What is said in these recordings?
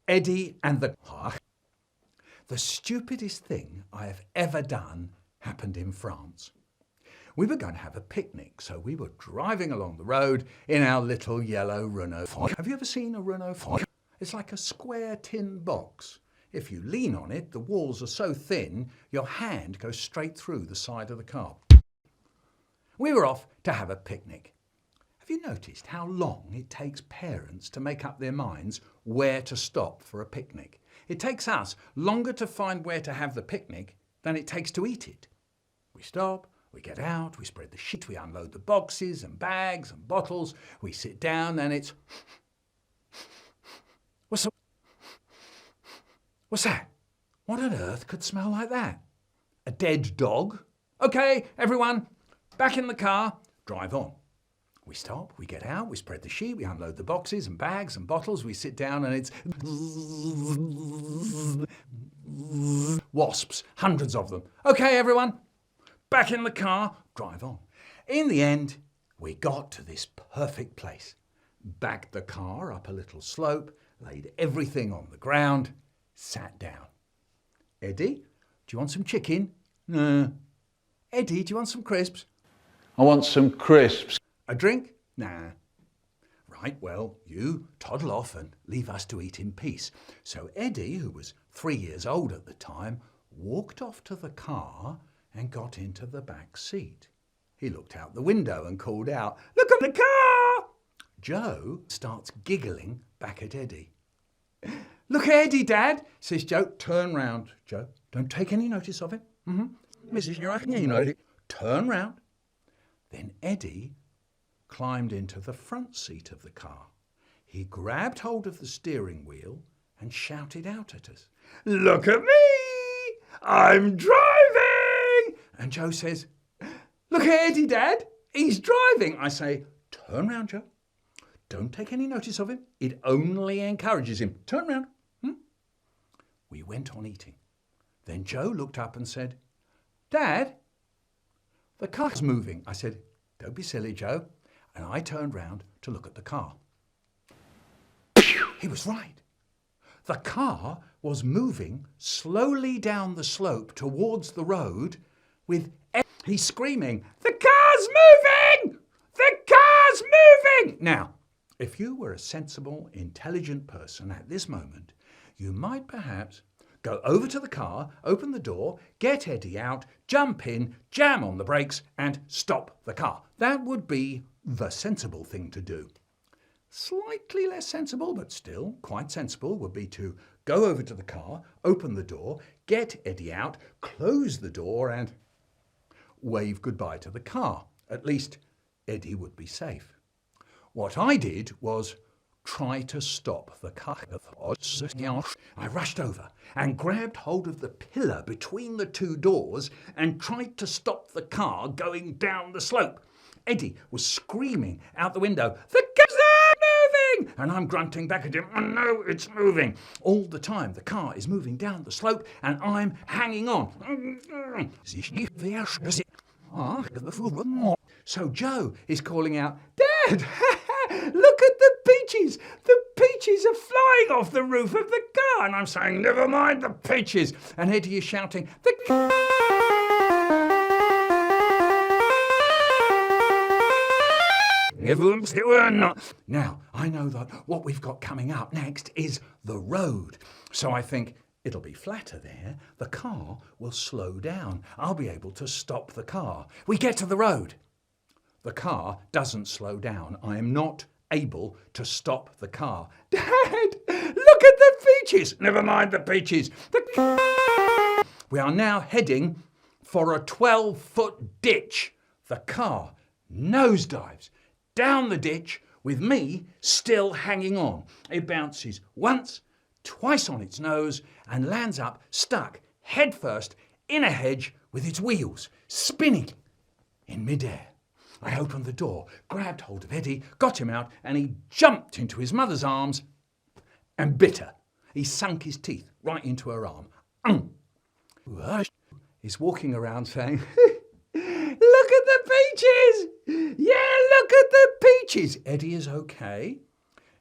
Eddie and the car. The stupidest thing I have ever done happened in France. We were going to have a picnic, so we were driving along the road in our little yellow Renault. Have you ever seen a Renault? It's like a square tin box. If you lean on it, the walls are so thin, your hand goes straight through the side of the car. We were off to have a picnic. Have you noticed how long it takes parents to make up their minds where to stop for a picnic? It takes us longer to find where to have the picnic than it takes to eat it. We stop, we get out, we spread the sheet, we unload the boxes and bags and bottles, we sit down and it's... What's that? What on earth could smell like that? A dead dog? Okay, everyone, back in the car, drive on. We stop, we get out, we spread the sheet, we unload the boxes and bags and bottles, we sit down and it's... wasps, hundreds of them. Okay, everyone, back in the car, drive on. In the end, we got to this perfect place. Backed the car up a little slope, laid everything on the ground, sat down. Eddie, do you want some chicken? No. Eddie, do you want some crisps? I want some crisps. A drink? Nah. Right, well, you toddle off and leave us to eat in peace. So Eddie, who was 3 years old at the time, walked off to the car and got into the back seat. He looked out the window and called out, "Look at the car!" Joe starts giggling back at Eddie. "Look at Eddie, Dad," says Joe. "Turn round, Joe. Don't take any notice of him. Mrs. You know it. Turn round." Then Eddie climbed into the front seat of the car. He grabbed hold of the steering wheel and shouted out at us, "Look at me! I'm driving!" And Joe says, "Look at Eddie, Dad. He's driving." I say, "Turn round, Joe. Don't take any notice of him. It only encourages him. Turn round." We went on eating. Then Joe looked up and said, "Dad, the car's moving." I said, "Don't be silly, Joe." And I turned round to look at the car. He was right. The car was moving slowly down the slope towards the road with Eddie screaming, "The car's moving! The car's moving!" Now, if you were a sensible, intelligent person at this moment, you might perhaps go over to the car, open the door, get Eddie out, jump in, jam on the brakes and stop the car. That would be the sensible thing to do. Slightly less sensible, but still quite sensible, would be to go over to the car, open the door, get Eddie out, close the door and wave goodbye to the car. At least Eddie would be safe. What I did was try to stop the car. I rushed over and grabbed hold of the pillar between the two doors and tried to stop the car going down the slope. Eddie was screaming out the window, "The car's moving!" And I'm grunting back at him, "I know it's moving." All the time the car is moving down the slope and I'm hanging on. So Joe is calling out, "Dad, look at the peaches! The peaches are flying off the roof of the car!" And I'm saying, "Never mind the peaches." And Eddie is shouting, Now, I know that what we've got coming up next is the road. So I think it'll be flatter there. The car will slow down. I'll be able to stop the car. We get to the road. The car doesn't slow down. I am not able to stop the car. "Dad, look at the peaches!" "Never mind the peaches." We are now heading for a 12-foot ditch. The car nosedives down the ditch with me still hanging on. It bounces once, twice on its nose and lands up stuck headfirst in a hedge with its wheels spinning in midair. I opened the door, grabbed hold of Eddie, got him out, and he jumped into his mother's arms and bit her. He sunk his teeth right into her arm. He's walking around saying, "Look at the peaches! Yeah, look at the peaches!" Eddie is okay.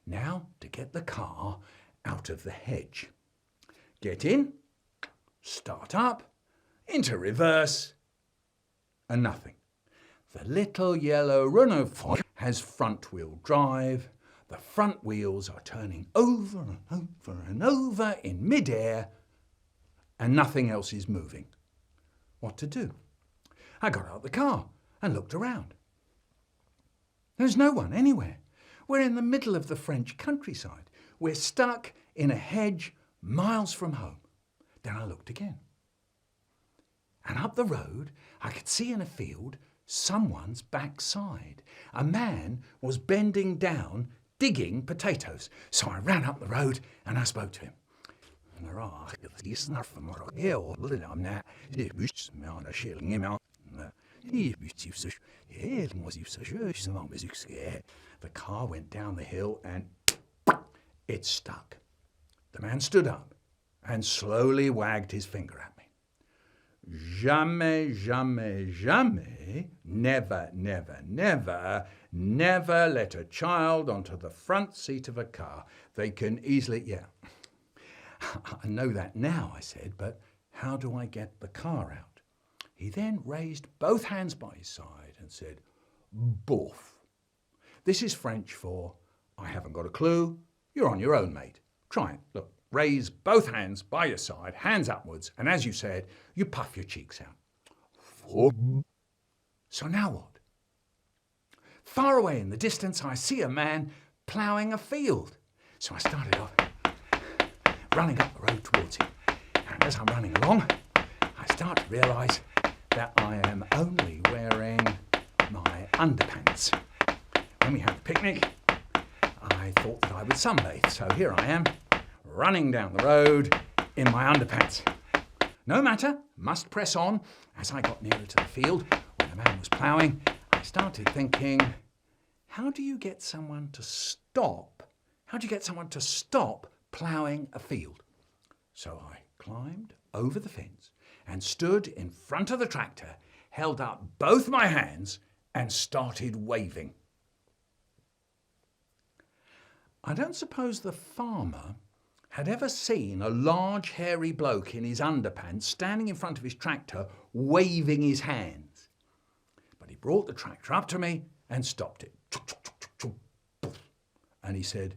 Now to get the car out of the hedge. Get in, start up, into reverse, and nothing. The little yellow Renault has front-wheel drive. The front wheels are turning over and over and over in mid-air, and nothing else is moving. What to do? I got out the car and looked around. There's no one anywhere. We're in the middle of the French countryside. We're stuck in a hedge miles from home. Then I looked again. And up the road, I could see in a field someone's backside. A man was bending down, digging potatoes. So I ran up the road and I spoke to him. The car went down the hill and it stuck. The man stood up and slowly wagged his finger at me. Jamais, jamais, jamais, never, never, never, never let a child onto the front seat of a car. They can easily, I know that now, I said, but how do I get the car out? He then raised both hands by his side and said, "Boof." This is French for, I haven't got a clue, you're on your own, mate. Try it. Look, raise both hands by your side, hands upwards, and as you said, you puff your cheeks out. So now what? Far away in the distance, I see a man ploughing a field. So I started off running up the road towards him. And as I'm running along, I start to realise that I am only wearing my underpants. When we had the picnic, I thought that I would sunbathe. So here I am, running down the road in my underpants. No matter, must press on. As I got nearer to the field where the man was ploughing, I started thinking, how do you get someone to stop? How do you get someone to stop ploughing a field? So I climbed over the fence and stood in front of the tractor, held up both my hands and started waving. I don't suppose the farmer had ever seen a large hairy bloke in his underpants standing in front of his tractor waving his hands. But he brought the tractor up to me and stopped it. And he said,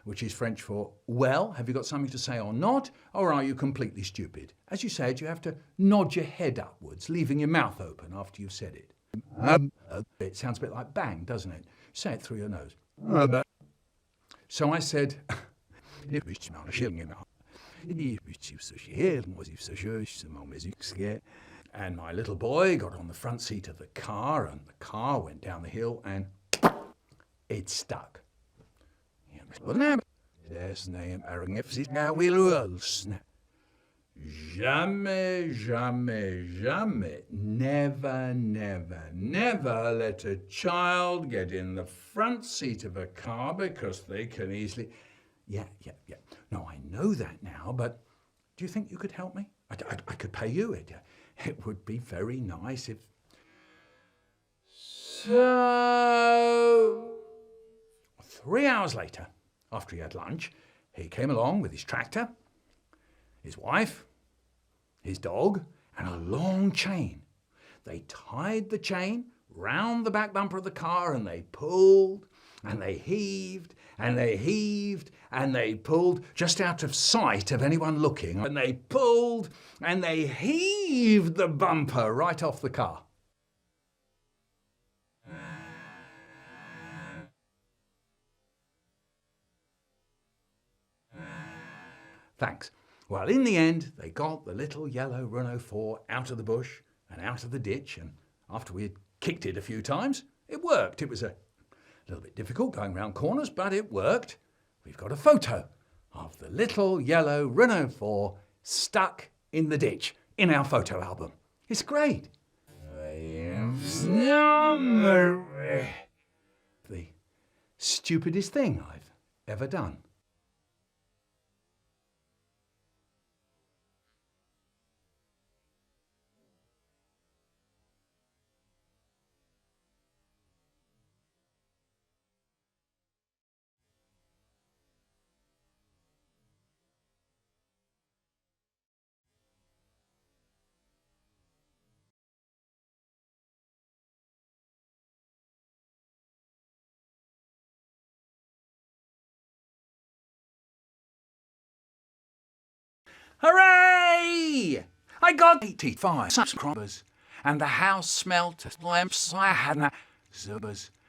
which is French for, well, have you got something to say or not, or are you completely stupid? As you said, you have to nod your head upwards, leaving your mouth open after you've said it. It sounds a bit like bang, doesn't it? Say it through your nose. So I said, and my little boy got on the front seat of the car, and the car went down the hill, and it stuck. Jamais, jamais, jamais, never, never, never let a child get in the front seat of a car because they can easily... Yeah. No, I know that now, but do you think you could help me? I could pay you. It would be very nice if... So... 3 hours later, after he had lunch, he came along with his tractor, his wife, his dog, and a long chain. They tied the chain round the back bumper of the car and they pulled and they heaved and they heaved and they pulled just out of sight of anyone looking. And they pulled and they heaved the bumper right off the car. Thanks. Well, in the end, they got the little yellow Renault 4 out of the bush and out of the ditch, and after we had kicked it a few times, it worked. It was a little bit difficult going round corners, but it worked. We've got a photo of the little yellow Renault 4 stuck in the ditch in our photo album. It's great. The stupidest thing I've ever done. Hooray! I got 85 subscribers, and the house smelt as lamps I had zubbers.